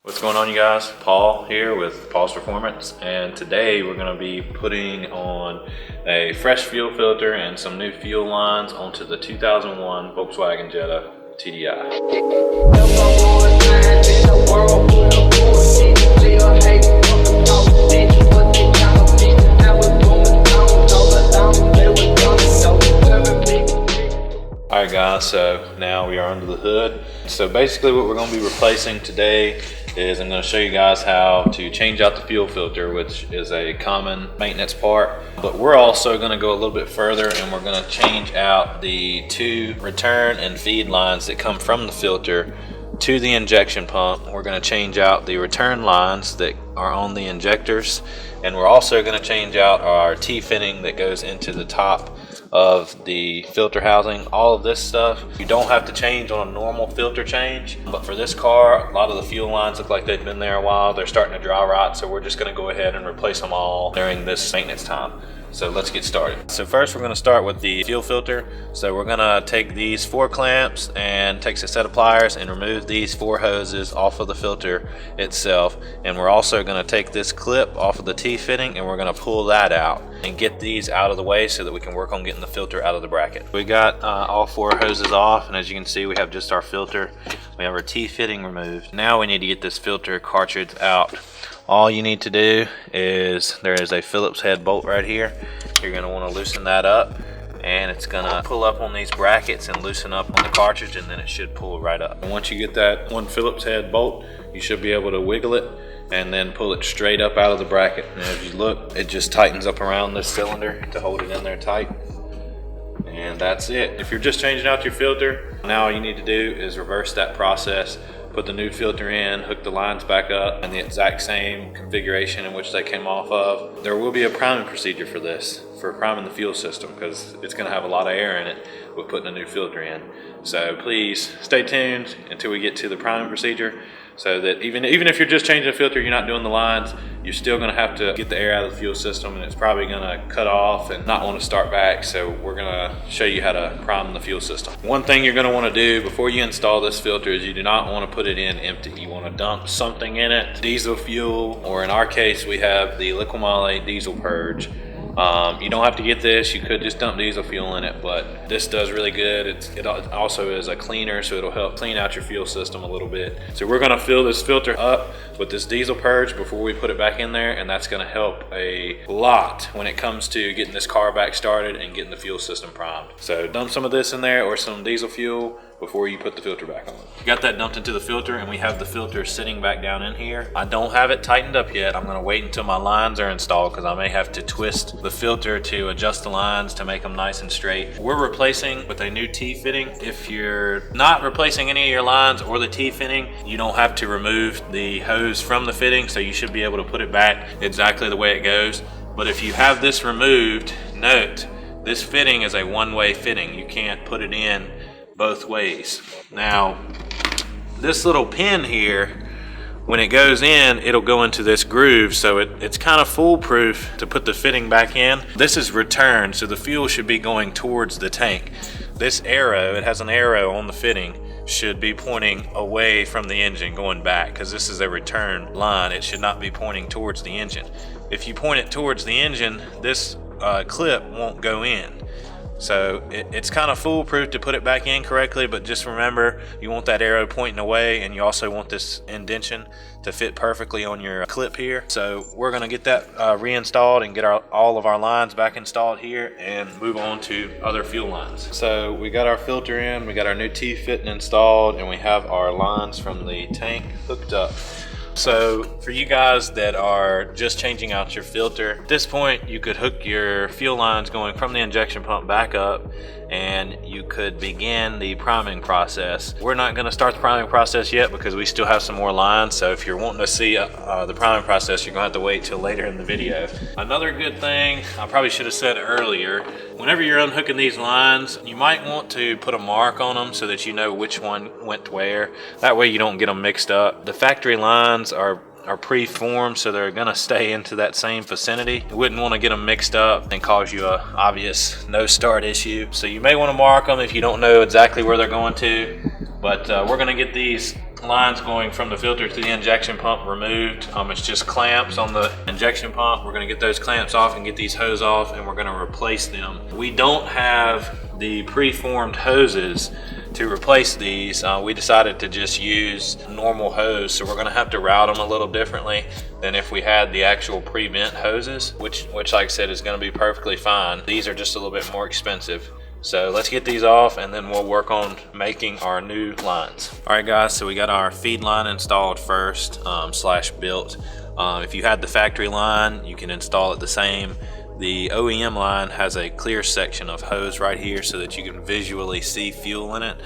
What's going on, you guys? Paul here with Paul's Performance, and today we're going to be putting on a fresh fuel filter and some new fuel lines onto the 2001 Volkswagen Jetta TDI. Alright guys, so now we are under the hood. So basically what we're going to be replacing today is I'm going to show you guys how to change out the fuel filter, which is a common maintenance part. But we're also going to go a little bit further and we're going to change out the two return and feed lines that come from the filter to the injection pump. We're going to change out the return lines that are on the injectors, and we're also going to change out our T-fitting that goes into the top of the filter housing. All of this stuff you don't have to change on a normal filter change, but for this car a lot of the fuel lines look like they've been there a while. They're starting to dry rot, so we're just going to go ahead and replace them all during this maintenance time. So let's get started. So first we're going to start with the fuel filter. So we're going to take these 4 clamps and take a set of pliers and remove these 4 hoses off of the filter itself. And we're also going to take this clip off of the T-fitting and we're going to pull that out and get these out of the way so that we can work on getting the filter out of the bracket. We got all 4 hoses off, and as you can see we have just our filter. We have our T-fitting removed. Now we need to get this filter cartridge out. All you need to do is, there is a Phillips head bolt right here. You're going to want to loosen that up, and it's going to pull up on these brackets and loosen up on the cartridge, and then it should pull right up. And once you get that one Phillips head bolt, you should be able to wiggle it and then pull it straight up out of the bracket. And as you look, it just tightens up around this cylinder to hold it in there tight. And that's it. If you're just changing out your filter, now all you need to do is reverse that process. Put the new filter in, hook the lines back up in the exact same configuration in which they came off of. There will be a priming procedure for this, for priming the fuel system, because it's going to have a lot of air in it with putting a new filter in. So please stay tuned until we get to the priming procedure, so that even if you're just changing the filter, you're not doing the lines, you're still going to have to get the air out of the fuel system, and it's probably going to cut off and not want to start back. So we're going to show you how to prime the fuel system. One thing you're going to want to do before you install this filter is you do not want to put it in empty. You want to dump something in it, diesel fuel, or in our case we have the Liquimolate diesel purge. You don't have to get this, you could just dump diesel fuel in it, but this does really good. It also is a cleaner, so it'll help clean out your fuel system a little bit. So we're going to fill this filter up with this diesel purge before we put it back in there, and that's going to help a lot when it comes to getting this car back started and getting the fuel system primed. So dump some of this in there, or some diesel fuel, before you put the filter back on. Got that dumped into the filter, and we have the filter sitting back down in here. I don't have it tightened up yet. I'm gonna wait until my lines are installed, because I may have to twist the filter to adjust the lines to make them nice and straight. We're replacing with a new T-fitting. If you're not replacing any of your lines or the T-fitting, you don't have to remove the hose from the fitting, so you should be able to put it back exactly the way it goes. But if you have this removed, note, this fitting is a one-way fitting. You can't put it in both ways. Now, this little pin here, when it goes in, it'll go into this groove, so it's kind of foolproof to put the fitting back in. This is return, so the fuel should be going towards the tank. This arrow, it has an arrow on the fitting, should be pointing away from the engine, going back, because this is a return line. It should not be pointing towards the engine. If you point it towards the engine, this clip won't go in. So it's kind of foolproof to put it back in correctly, but just remember, you want that arrow pointing away, and you also want this indentation to fit perfectly on your clip here. So we're going to get that reinstalled and get all of our lines back installed here and move on to other fuel lines. So we got our filter in, we got our new T-fitting installed, and we have our lines from the tank hooked up. So for you guys that are just changing out your filter, at this point you could hook your fuel lines going from the injection pump back up, and you could begin the priming process. We're not going to start the priming process yet because we still have some more lines, so if you're wanting to see the priming process, you're going to have to wait till later in the video. Another good thing I probably should have said earlier, whenever you're unhooking these lines, you might want to put a mark on them so that you know which one went where. That way you don't get them mixed up. The factory lines are pre-formed, so they're gonna stay into that same vicinity. You wouldn't want to get them mixed up and cause you a obvious no start issue. So you may want to mark them if you don't know exactly where they're going to. But we're gonna get these lines going from the filter to the injection pump removed. It's just clamps on the injection pump. We're gonna get those clamps off and get these hose off, and we're gonna replace them. We don't have the preformed hoses to replace these. We decided to just use normal hose, so we're gonna have to route them a little differently than if we had the actual pre-bent hoses, which like I said is gonna be perfectly fine. These are just a little bit more expensive. So let's get these off and then we'll work on making our new lines. All right guys, so we got our feed line installed first, slash built. If you had the factory line, you can install it the same. The OEM line has a clear section of hose right here so that you can visually see fuel in it.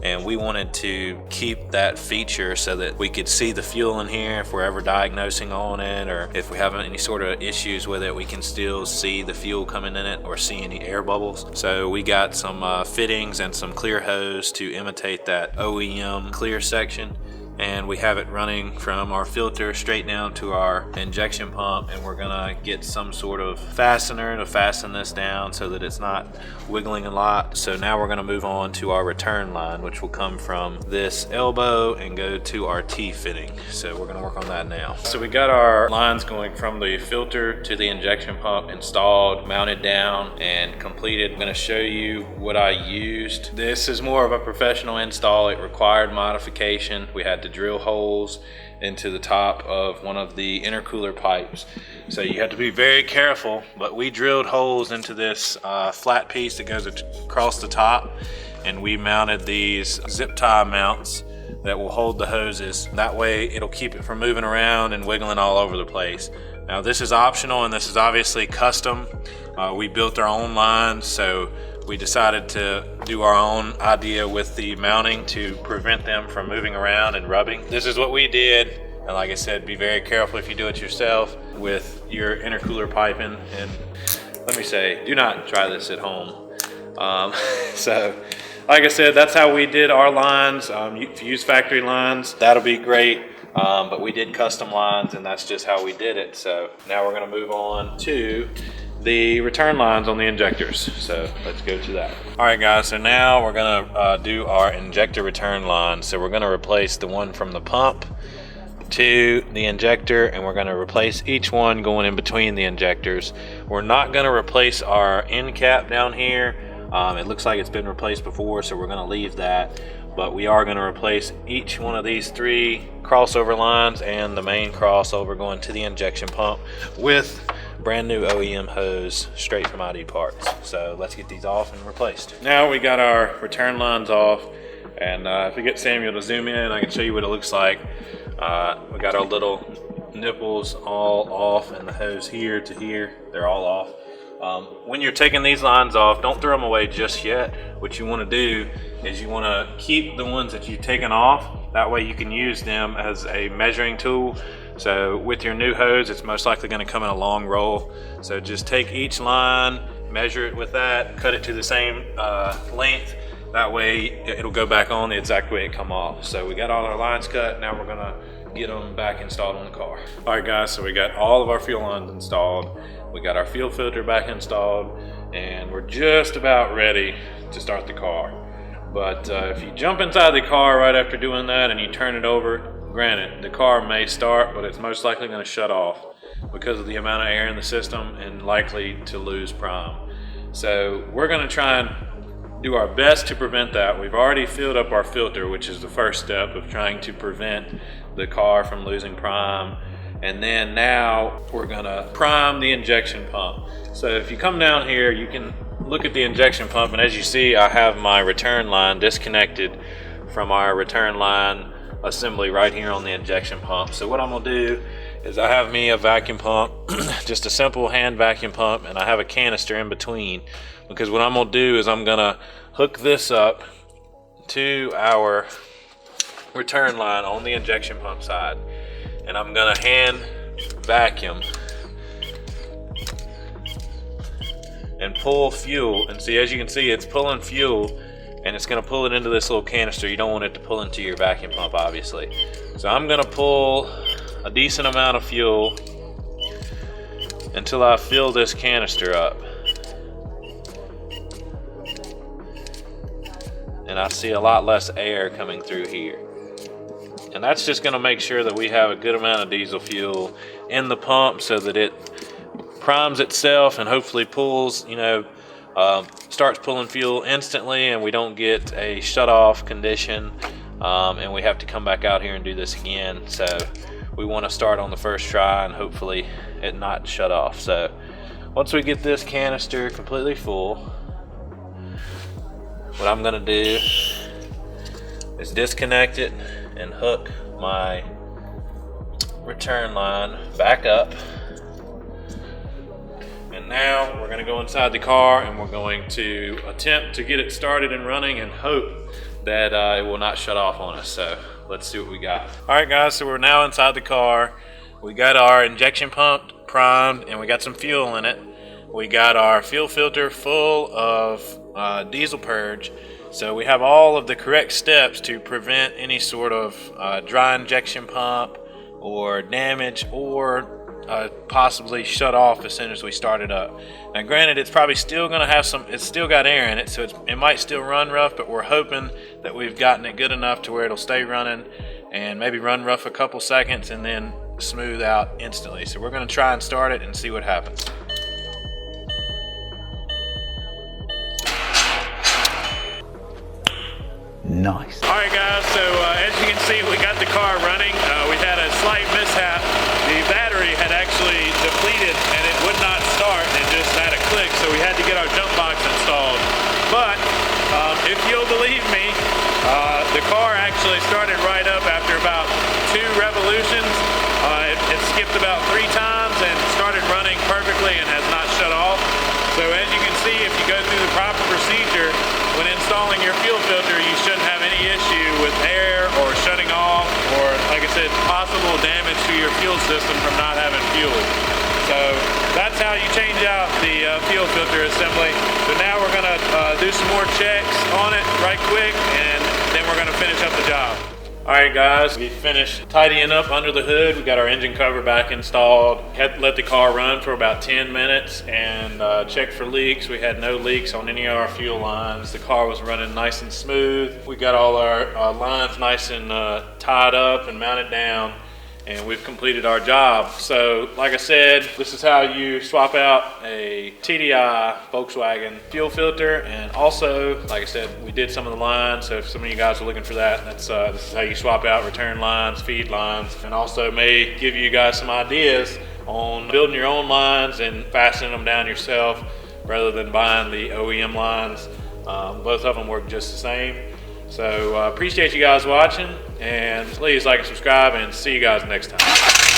And we wanted to keep that feature so that we could see the fuel in here if we're ever diagnosing on it, or if we have any sort of issues with it, we can still see the fuel coming in it or see any air bubbles. So we got some fittings and some clear hose to imitate that OEM clear section. And we have it running from our filter straight down to our injection pump, and we're gonna get some sort of fastener to fasten this down so that it's not wiggling a lot. So now we're gonna move on to our return line, which will come from this elbow and go to our T-fitting. So we're gonna work on that now. So we got our lines going from the filter to the injection pump installed, mounted down, and completed. I'm gonna show you what I used. This is more of a professional install. It required modification. We had to drill holes into the top of one of the intercooler pipes, so you have to be very careful. But we drilled holes into this flat piece that goes across the top, and we mounted these zip tie mounts that will hold the hoses. That way it'll keep it from moving around and wiggling all over the place. Now this is optional, and this is obviously custom. We built our own lines, so we decided to do our own idea with the mounting to prevent them from moving around and rubbing. This is what we did, and like I said, be very careful if you do it yourself with your intercooler piping. And let me say, do not try this at home. So like I said, that's how we did our lines. If you use factory lines, that'll be great. But we did custom lines, and that's just how we did it. So now we're gonna move on to the return lines on the injectors. So let's go to that. All right guys, so now we're gonna do our injector return line. So we're gonna replace the one from the pump to the injector, and we're gonna replace each one going in between the injectors. We're not gonna replace our end cap down here. It looks like it's been replaced before, so we're gonna leave that. But we are gonna replace each one of these 3 crossover lines and the main crossover going to the injection pump with brand new OEM hose straight from ID Parts. So let's get these off and replaced. Now we got our return lines off, and if we get Samuel to zoom in, I can show you what it looks like. We got our little nipples all off, and the hose here to here, they're all off. When you're taking these lines off, don't throw them away just yet. What you want to do is you want to keep the ones that you've taken off. That way you can use them as a measuring tool. So with your new hose, it's most likely going to come in a long roll. So just take each line, measure it with that, cut it to the same length. That way it'll go back on the exact way it come off. So we got all our lines cut. Now we're gonna get them back installed on the car. All right guys, so we got all of our fuel lines installed. We got our fuel filter back installed, and we're just about ready to start the car. But if you jump inside the car right after doing that and you turn it over, granted, the car may start, but it's most likely going to shut off because of the amount of air in the system and likely to lose prime. So we're going to try and do our best to prevent that. We've already filled up our filter, which is the first step of trying to prevent the car from losing prime. And then now we're gonna prime the injection pump. So if you come down here, you can look at the injection pump, and as you see, I have my return line disconnected from our return line assembly right here on the injection pump. So what I'm gonna do is I have me a vacuum pump, just a simple hand vacuum pump, and I have a canister in between, because what I'm gonna do is I'm gonna hook this up to our return line on the injection pump side, and I'm gonna hand vacuum and pull fuel. And see, as you can see, it's pulling fuel, and it's gonna pull it into this little canister. You don't want it to pull into your vacuum pump, obviously. So I'm gonna pull a decent amount of fuel until I fill this canister up. And I see a lot less air coming through here. And that's just gonna make sure that we have a good amount of diesel fuel in the pump so that it primes itself and hopefully pulls, starts pulling fuel instantly, and we don't get a shut off condition and we have to come back out here and do this again. So we want to start on the first try and hopefully it not shut off. So once we get this canister completely full, what I'm gonna do is disconnect it and hook my return line back up. And now we're gonna go inside the car and we're going to attempt to get it started and running and hope that it will not shut off on us. So let's see what we got. All right guys, so we're now inside the car. We got our injection pump primed and we got some fuel in it. We got our fuel filter full of diesel purge. So we have all of the correct steps to prevent any sort of dry injection pump or damage or possibly shut off as soon as we start it up. Now granted, it's probably still gonna have it's still got air in it, so it might still run rough, but we're hoping that we've gotten it good enough to where it'll stay running and maybe run rough a couple seconds and then smooth out instantly. So we're gonna try and start it and see what happens. Nice. All right guys, so as you can see, we got the car running. We had a slight mishap. The battery had actually depleted and it would not start. It just had a click, so we had to get our jump box installed. But if you'll believe me, the car actually started right up after about 2 revolutions. It skipped about 3 times and started running perfectly and has not shut off. So as you can see, if you go through the proper procedure when installing your fuel filter, you shouldn't have any issue with air or shutting off or, like I said, possible damage to your fuel system from not having fuel. So that's how you change out the fuel filter assembly. So now we're gonna do some more checks on it right quick and then we're gonna finish up the job. All right guys, we finished tidying up under the hood. We got our engine cover back installed. Had to let the car run for about 10 minutes and check for leaks. We had no leaks on any of our fuel lines. The car was running nice and smooth. We got all our lines nice and tied up and mounted down, and we've completed our job. So like I said, this is how you swap out a TDI Volkswagen fuel filter. And also, like I said, we did some of the lines, so if some of you guys are looking for that, this is how you swap out return lines, feed lines, and also may give you guys some ideas on building your own lines and fastening them down yourself rather than buying the OEM lines. Both of them work just the same. So appreciate you guys watching, and please like and subscribe, and see you guys next time.